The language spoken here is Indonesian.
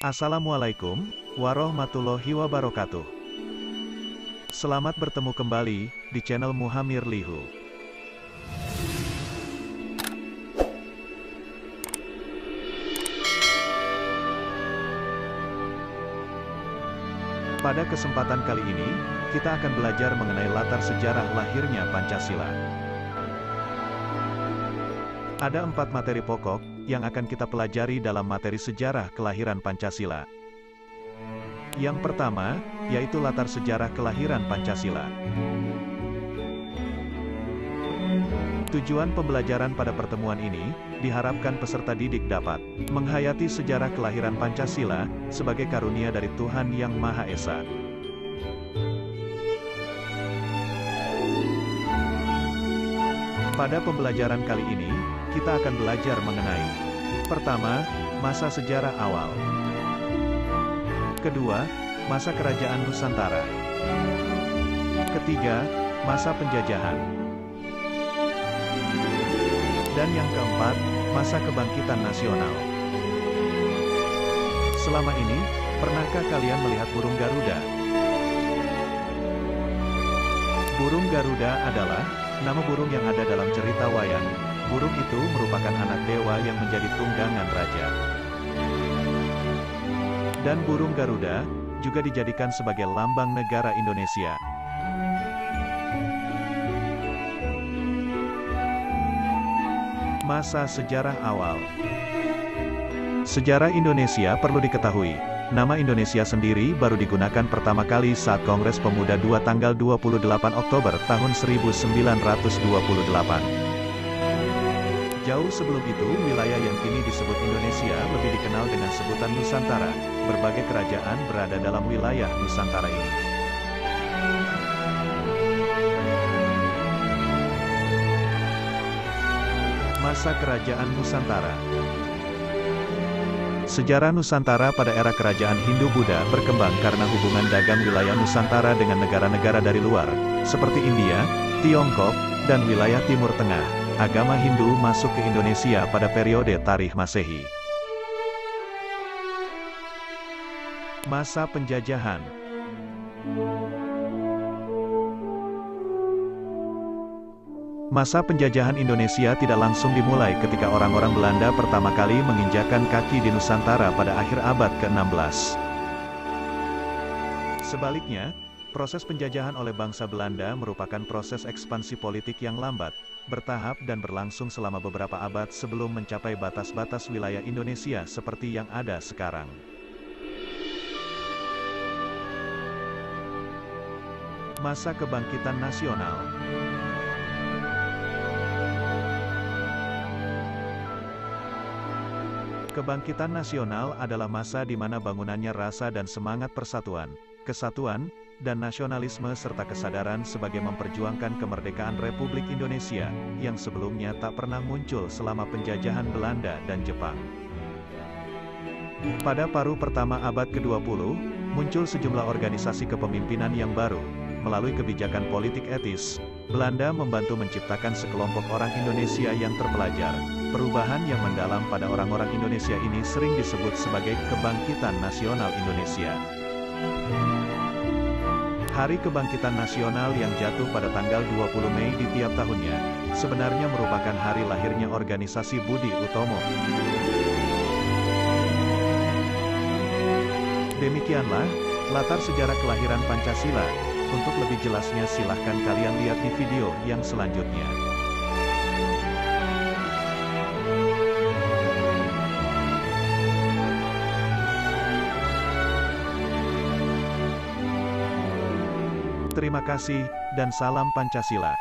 Assalamualaikum warahmatullahi wabarakatuh. Selamat bertemu kembali di channel Muhamir Lihu. Pada kesempatan kali ini, kita akan belajar mengenai latar sejarah lahirnya Pancasila. Ada 4 materi pokok yang akan kita pelajari dalam materi sejarah kelahiran Pancasila. Yang pertama, yaitu latar sejarah kelahiran Pancasila. Tujuan pembelajaran pada pertemuan ini, diharapkan peserta didik dapat menghayati sejarah kelahiran Pancasila sebagai karunia dari Tuhan Yang Maha Esa. Pada pembelajaran kali ini, kita akan belajar mengenai: pertama, masa sejarah awal. Kedua, masa kerajaan Nusantara. Ketiga, masa penjajahan. Dan yang keempat, masa kebangkitan nasional. Selama ini, pernahkah kalian melihat burung Garuda? Burung Garuda adalah nama burung yang ada dalam cerita wayang. Burung itu merupakan anak dewa yang menjadi tunggangan raja. Dan burung Garuda juga dijadikan sebagai lambang negara Indonesia. Masa sejarah awal. Sejarah Indonesia perlu diketahui. Nama Indonesia sendiri baru digunakan pertama kali saat Kongres Pemuda II tanggal 28 Oktober tahun 1928. Jauh sebelum itu, wilayah yang kini disebut Indonesia lebih dikenal dengan sebutan Nusantara. Berbagai kerajaan berada dalam wilayah Nusantara ini. Masa Kerajaan Nusantara. Sejarah Nusantara pada era kerajaan Hindu-Buddha berkembang karena hubungan dagang wilayah Nusantara dengan negara-negara dari luar, seperti India, Tiongkok, dan wilayah Timur Tengah. Agama Hindu masuk ke Indonesia pada periode Tarikh Masehi. Masa penjajahan. Masa penjajahan Indonesia tidak langsung dimulai ketika orang-orang Belanda pertama kali menginjakan kaki di Nusantara pada akhir abad ke-16. Sebaliknya, proses penjajahan oleh bangsa Belanda merupakan proses ekspansi politik yang lambat, bertahap dan berlangsung selama beberapa abad sebelum mencapai batas-batas wilayah Indonesia seperti yang ada sekarang. Masa Kebangkitan Nasional. Kebangkitan nasional adalah masa di mana bangunannya rasa dan semangat persatuan, kesatuan, dan nasionalisme serta kesadaran sebagai memperjuangkan kemerdekaan Republik Indonesia, yang sebelumnya tak pernah muncul selama penjajahan Belanda dan Jepang. Pada paruh pertama abad ke-20, muncul sejumlah organisasi kepemimpinan yang baru. Melalui kebijakan politik etis, Belanda membantu menciptakan sekelompok orang Indonesia yang terpelajar. Perubahan yang mendalam pada orang-orang Indonesia ini sering disebut sebagai Kebangkitan Nasional Indonesia. Hari Kebangkitan Nasional yang jatuh pada tanggal 20 Mei di tiap tahunnya, sebenarnya merupakan hari lahirnya organisasi Budi Utomo. Demikianlah latar sejarah kelahiran Pancasila. Untuk lebih jelasnya silahkan kalian lihat di video yang selanjutnya. Terima kasih, dan salam Pancasila.